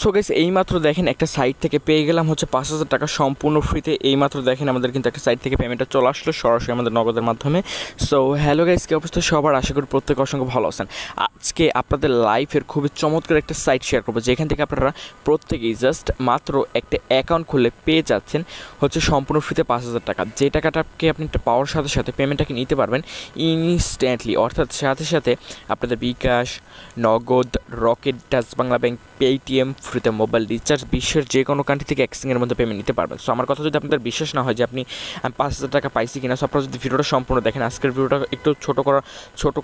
So guys এইমাত্র দেখেন একটা সাইট থেকে পেয়ে গেলাম হচ্ছে ৫,০০০ টাকা সম্পূর্ণ ফ্রিতে। এইমাত্র দেখেন আমাদের কিন্তু একটা সাইট থেকে পেমেন্টটা চলে আসলো সরাসরি আমাদের নগদের মাধ্যমে। সো হ্যালো গাইস, কি অবস্থা সবার? আশা করি প্রত্যেক অসংখ্য ভালো আছেন। আজকে আপনাদের লাইফের খুবই চমৎকার একটা সাইট শেয়ার করবো, যেখান থেকে আপনারা প্রত্যেকেই জাস্ট মাত্র একটা অ্যাকাউন্ট খুলে পেয়ে যাচ্ছেন হচ্ছে সম্পূর্ণ ফ্রিতে ৫,০০০ টাকা। যে টাকাটাকে আপনি পাওয়ার সাথে সাথে পেমেন্টটাকে নিতে পারবেন ইনস্ট্যান্টলি, অর্থাৎ সাথে সাথে আপনাদের বিকাশ, নগদ, rocket, Dutch Bangla bank, Paytm, ফ্রিতে মোবাইল রিচার্জ, বিশ্বের যে কোনো কান্ট্রি থেকে এক্সচেঞ্জের মধ্যে পেমেন্ট নিতে পারবেন। সো আমার কথা যদি আপনাদের বিশ্বাস না হয় যে আমি ৫,০০০ টাকা পাইছি কিনা, সো আপনারা যদি ভিডিওটা সম্পূর্ণ দেখেন, আজকের ভিডিওটা একটু ছোটো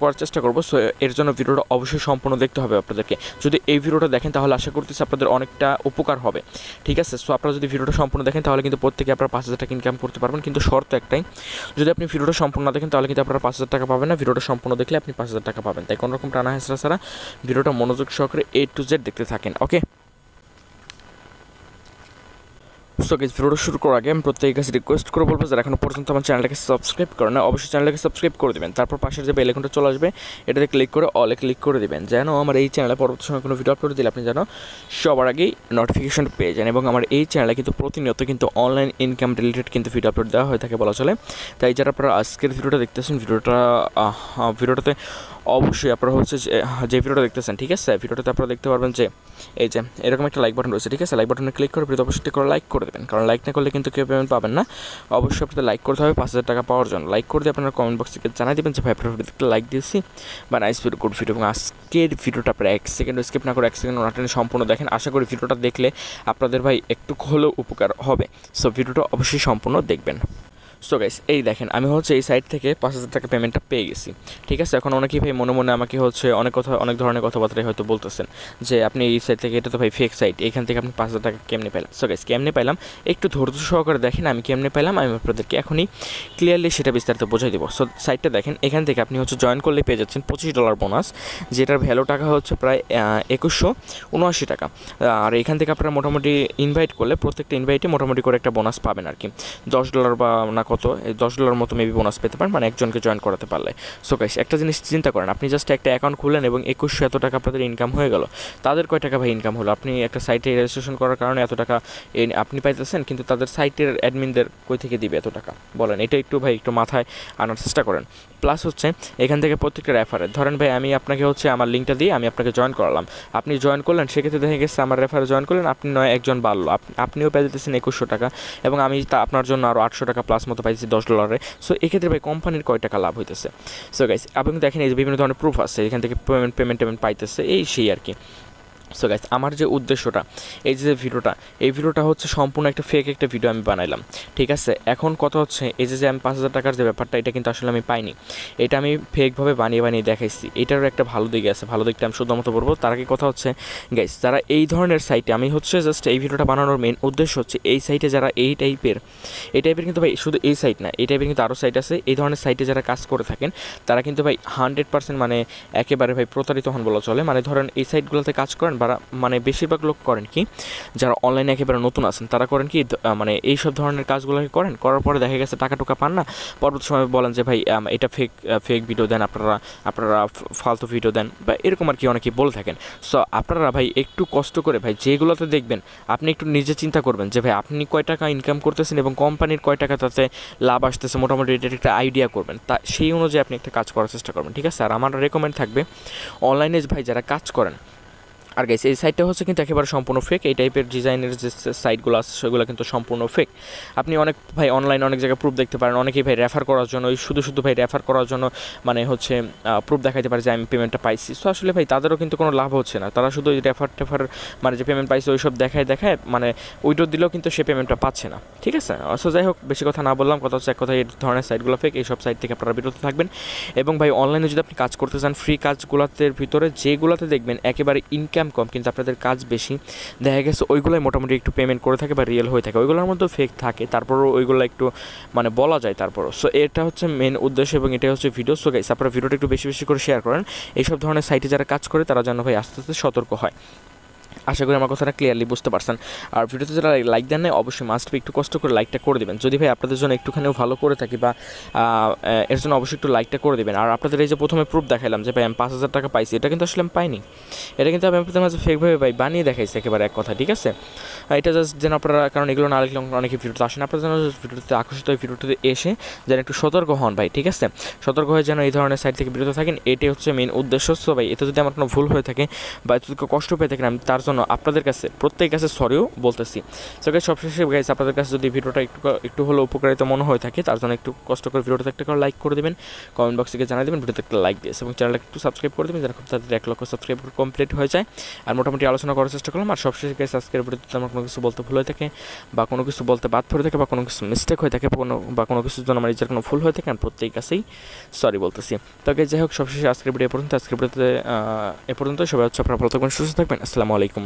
করার চেষ্টা করবো। সো এর জন্য ভিডিওটা অবশ্যই সম্পূর্ণ দেখতে হবে আপনাদেরকে। যদি এই ভিডিওটা দেখেন তাহলে আশা করতেছি আপনাদের অনেকটা উপকার হবে, ঠিক আছে? সো আপনারা যদি ভিডিওটা সম্পূর্ণ দেখেন তাহলে কিন্তু প্রত্যেকে আপনারা ৫,০০০ টাকা ইনকাম করতে পারবেন, কিন্তু শর্ত একটাই, যদি আপনি ভিডিওটা সম্পূর্ণ না দেখেন তাহলে কিন্তু আপনারা ৫,০০০ টাকা পাবেন না। ভিডিওটা সম্পূর্ণ দেখলে আপনি ৫,০০০ টাকা পাবেন। তাই কোনো রকম টানা হেঁচড়া ছাড়া ভিডিওটা মনোযোগ সহকারে A to Z দেখতে থাকেন, ওকে? সো গাইস, ভিডিওটা শুরু করার আগে আমি প্রত্যেকের কাছে রিকোয়েস্ট করে বলবো, যারা এখনো পর্যন্ত আমার চ্যানেলটাকে সাবস্ক্রাইব করেন না, অবশ্যই চ্যানেলটাকে সাবস্ক্রাইব করে দেবেন। তারপর পাশের যে বেল আইকনটা চলে আসবে, এটাতে ক্লিক করে অলে ক্লিক করে দেবেন, যেন আমার এই চ্যানেলে পরবর্তী সময় কোনো ভিডিও আপলোড দিলে আপনি যেন সবার আগেই নোটিফিকেশন পেয়ে যান। এবং আমার এই চ্যানেলে কিন্তু প্রতিনিয়ত কিন্তু অনলাইন ইনকাম রিলেটেড কিন্তু ভিডিও আপলোড দেওয়া হয়ে থাকে বলা চলে। তাই যারা আপনারা আজকের ভিডিওটা দেখতেছেন, ভিডিওটাতে অবশ্যই আপনারা হচ্ছে যে ভিডিওটা দেখতেছেন, ঠিক আছে, ভিডিওটাতে আপনারা দেখতে পারবেন যে এই যে এরকম একটা লাইক বাটন রয়েছে, ঠিক আছে? লাইক বাটনে ক্লিক করে ভিডিও অবশ্যই করে লাইক করে দেবেন, কারণ লাইক না করলে কিন্তু কেউ পেমেন্ট পাবেন না। অবশ্যই আপনাদের লাইক করতে হবে ৫,০০০ টাকা পাওয়ার জন্য। লাইক করে দিয়ে আপনারা কমেন্ট বক্স থেকে জানাই দেবেন যে ভাই আপনার ভিডিওতে লাইক দিয়েছি বা নাইস ভিডিও, গুড ভিডিও। এবং আজকের ভিডিওটা আপনারা ১ সেকেন্ড স্কিপ না করে ১ সেকেন্ড না টেনে সম্পূর্ণ দেখেন। আশা করি ভিডিওটা দেখলে আপনাদের ভাই একটু হলেও উপকার হবে। সো ভিডিওটা অবশ্যই সম্পূর্ণ দেখবেন। সো গাইস, এই দেখেন আমি হচ্ছে এই সাইট থেকে ৫,০০০ টাকা পেমেন্টটা পেয়ে গেছি, ঠিক আছে? এখন অনেকেই ভাই মনে মনে আমাকে হচ্ছে অনেক ধরনের কথাবার্তায় হয়তো বলতেছেন যে আপনি এই সাইট থেকে, এটা তো ভাই ফেক সাইট, এখান থেকে আপনি ৫,০০০ টাকা কেমনে পেলাম? সো গাইস, কেমনে পেলাম একটু ধৈর্য সহকারে দেখেন। আমি কেমনে পেলাম আমি আপনাদেরকে এখনই ক্লিয়ারলি সেটা বিস্তারিত বোঝাই দেবো। সো সাইটটা দেখেন, এখান থেকে আপনি হচ্ছে জয়েন করলে পেয়ে যাচ্ছেন $25 বোনাস, যেটার ভ্যালু টাকা হচ্ছে প্রায় ২১৭৯ টাকা। আর এখান থেকে আপনারা মোটামুটি ইনভাইট করলে প্রত্যেকটা ইনভাইটে মোটামুটি করে একটা বোনাস পাবেন আর কি, $10 বা না কত, $10 মতো মেবি বোনাস পেতে পারেন, মানে একজনকে জয়েন করাতে পারলে। সো গাইস, একটা জিনিস চিন্তা করেন, আপনি জাস্ট একটা অ্যাকাউন্ট খুললেন এবং ২১০০ এত টাকা আপনাদের ইনকাম হয়ে গেল। তাদের কয় টাকা ভাই ইনকাম হলো? আপনি একটা সাইটে রেজিস্ট্রেশন করার কারণে এত টাকা আপনি পাইতেছেন, কিন্তু তাদের সাইটের অ্যাডমিনদের কই থেকে দিবে এত টাকা বলেন? এটা একটু ভাই একটু মাথায় আনার চেষ্টা করেন। প্লাস হচ্ছে এখান থেকে প্রত্যেকটা রেফারে, ধরেন ভাই আমি আপনাকে হচ্ছে আমার লিঙ্কটা দিয়ে আমি আপনাকে জয়েন করালাম, আপনি জয়েন করলেন, সেক্ষেত্রে দেখে গেছে আমার রেফারে জয়েন করলেন, আপনি নয় একজন বাড়লো, আপনিও পেয়ে যেতেছেন ২১০০ টাকা, এবং আমি তা আপনার জন্য আরও ৮০০ টাকা প্লাস মতো পাইছি $10। সো এক্ষেত্রে ভাই কোম্পানির কয় টাকা লাভ হইতেছে? সো গাইস, আপনি দেখেন এই যে বিভিন্ন ধরনের প্রুফ আছে, এখান থেকে পেমেন্ট পাইতেছে, এই সেই আর কি। সো গাইস, আমার যে উদ্দেশ্যটা, এই যে ভিডিওটা হচ্ছে সম্পূর্ণ একটা ফেক একটা ভিডিও আমি বানাইলাম, ঠিক আছে? এখন কথা হচ্ছে এই যে আমি ৫,০০০ টাকার যে ব্যাপারটা, এটা কিন্তু আসলে আমি পাইনি, এটা আমি ফেকভাবে বানিয়ে দেখাইছি। এটারও একটা ভালো দিক আছে, ভালো দিকটা আমি শুধুমাত্র বলবো। তার আগে কথা হচ্ছে গাইস, যারা এই ধরনের সাইটে, আমি হচ্ছে জাস্ট এই ভিডিওটা বানানোর মেন উদ্দেশ্য হচ্ছে এই সাইটে যারা এই টাইপের কিন্তু ভাই শুধু এই সাইট না, এই টাইপের কিন্তু আরও সাইট আছে। এই ধরনের সাইটে যারা কাজ করে থাকেন তারা কিন্তু ভাই 100% মানে একেবারে ভাই প্রতারিত হন বলা চলে। মানে ধরেন এই সাইটগুলোতে কাজ করেন, মানে বেশিরভাগ লোক করেন কি, যারা অনলাইনে একেবারে নতুন আছেন তারা করেন কি, মানে এইসব ধরনের কাজগুলোকে করার পরে দেখা গেছে টাকা টুকা পান না, পরবর্তী সময় বলেন যে ভাই এটা ফেক ভিডিও দেন, আপনারা ফালতু ভিডিও দেন, বা এরকম আর কি অনেকেই বলে থাকেন। সো আপনারা ভাই একটু কষ্ট করে ভাই যেগুলোতে দেখবেন, আপনি একটু নিজে চিন্তা করবেন যে ভাই আপনি কয় টাকা ইনকাম করতেছেন এবং কোম্পানির কয় টাকা তাতে লাভ আসতেছে, মোটামুটি এটার একটা আইডিয়া করবেন, তা সেই অনুযায়ী আপনি একটা কাজ করার চেষ্টা করবেন, ঠিক আছে? আর আমার রেকমেন্ড থাকবে অনলাইনে ভাই যারা কাজ করেন, আর গাইস এই সাইটটা হচ্ছে কিন্তু একেবারে সম্পূর্ণ ফেক। এই টাইপের ডিজাইনের যে সাইটগুলো আছে সেগুলো কিন্তু সম্পূর্ণ ফেক। আপনি অনেক ভাই অনলাইনে অনেক জায়গায় প্রুফ দেখতে পারেন, অনেকেই ভাই রেফার করার জন্য, শুধু ভাই রেফার করার জন্য মানে হচ্ছে প্রুফ দেখাইতে পারে যে আমি পেমেন্টটা পাইছি। সো আসলে ভাই তাদেরও কিন্তু কোনো লাভ হচ্ছে না, তারা শুধু ওই রেফার মানে যে পেমেন্ট পাইছে ওইসব দেখায় মানে উইড্রো দিলেও কিন্তু সে পেমেন্টটা পাচ্ছে না, ঠিক আছে? সো যাই হোক, বেশি কথা না বললাম, কথা হচ্ছে এক কথা, এই ধরনের সাইটগুলো ফেক, এইসব সাইট থেকে আপনারা বিরত থাকবেন। এবং ভাই অনলাইনে যদি আপনি কাজ করতে চান, ফ্রি কাজগুলোতে ভিতরে যেগুলোতে দেখবেন একেবারে ইনকাম কম কিন্তু আপনাদের কাজ বেশি, দেখা গেছে ওইগুলোই মোটামুটি একটু পেমেন্ট করে থাকে বা রিয়েল হয়ে থাকে, ওইগুলোর মধ্যেও ফেক থাকে, তারপরও ওইগুলো একটু মানে বলা যায় তারপরও। সো এটা হচ্ছে মেন উদ্দেশ্য এবং এটা হচ্ছে ভিডিও। সো গাইস, আপনারা ভিডিওটা একটু বেশি করে শেয়ার করেন, এইসব ধরনের সাইটে যারা কাজ করে তারা যেন ভাই আস্তে আস্তে সতর্ক হয়। আশা করি আমার কথাটা ক্লিয়ারলি বুঝতে পারছেন। আর ভিডিওতে যারা লাইক দেন নাই অবশ্যই মাস্ট বি একটু কষ্ট করে লাইকটা করে দেবেন। যদি ভাই আপনাদের জন্য একটুখানিও ভালো করে থাকি বা এর জন্য অবশ্যই একটু লাইকটা করে দেবেন। আর আপনাদের এই যে প্রথমে প্রুফ দেখাইলাম যে ভাই আমি 5,000 টাকা পাইছি, এটা কিন্তু আসলে আমি পাইনি, এটা কিন্তু আমি আপনাদের মাঝে ফেকভাবে ভাই বানিয়ে দেখাইছি একেবারে এক কথা, ঠিক আছে? এটা জাস্ট যেন আপনারা, কারণ এগুলো না লিখলে অনেকে ভিডিওতে আসেন, আপনারা যেন ভিডিওতে আকর্ষিত হয়ে ভিডিওতে এসে যেন একটু সতর্ক হন ভাই, ঠিক আছে? সতর্ক হয়ে যেন এই ধরনের সাইট থেকে বিরত থাকেন, এটাই হচ্ছে মেন উদ্দেশ্য। সো ভাই এতে যদি আমার কোনো ভুল হয়ে থাকে বা এতটুকু কষ্ট পেয়ে থাকেন, আমি তার জন্য আপনাদের কাছে প্রত্যেকের কাছে সরিও বলতেছি। সো গাইস সবশেষে গাইস আপনাদের কাছে যদি ভিডিওটা একটু হলেও উপকারিতা মনে হয়ে থাকে, তার জন্য একটু কষ্ট করে ভিডিওটা একটা করে লাইক করে দেবেন, কমেন্ট বক্সে জানিয়ে দেবেন, ভিডিওতে একটা লাইক দিয়েছে এবং চ্যানেলটা একটু সাবস্ক্রাইব করে দেবেন যেন খুব তাড়াতাড়ি 1 লক্ষ সাবস্ক্রাইব কমপ্লিট হয়ে যায়। আর মোটামুটি আলোচনা করার চেষ্টা করলাম। আর সবশেষে গাইস আজকের ভিডিওতে আমার কোনো কিছু বলতে ভুল হয়ে থাকে বা কোনো কিছু বলতে বাদ পড়ে থাকে বা কোনো কিছু মিস্টেক হয়ে থাকে বা কোনো কিছুর জন্য আমার নিজের কোনো ভুল হয়ে থাকে, আমি প্রত্যেকের কাছেই সরি বলতেছি। তো গাইস যাই হোক সবশেষে আজকের ভিডিও এ পর্যন্ত, আজকের ভিডিওতে এ পর্যন্ত। সবাই হচ্ছে আপনারা ভালো থাকবেন, সুস্থ থাকবেন। আসসালামু আলাইকুম।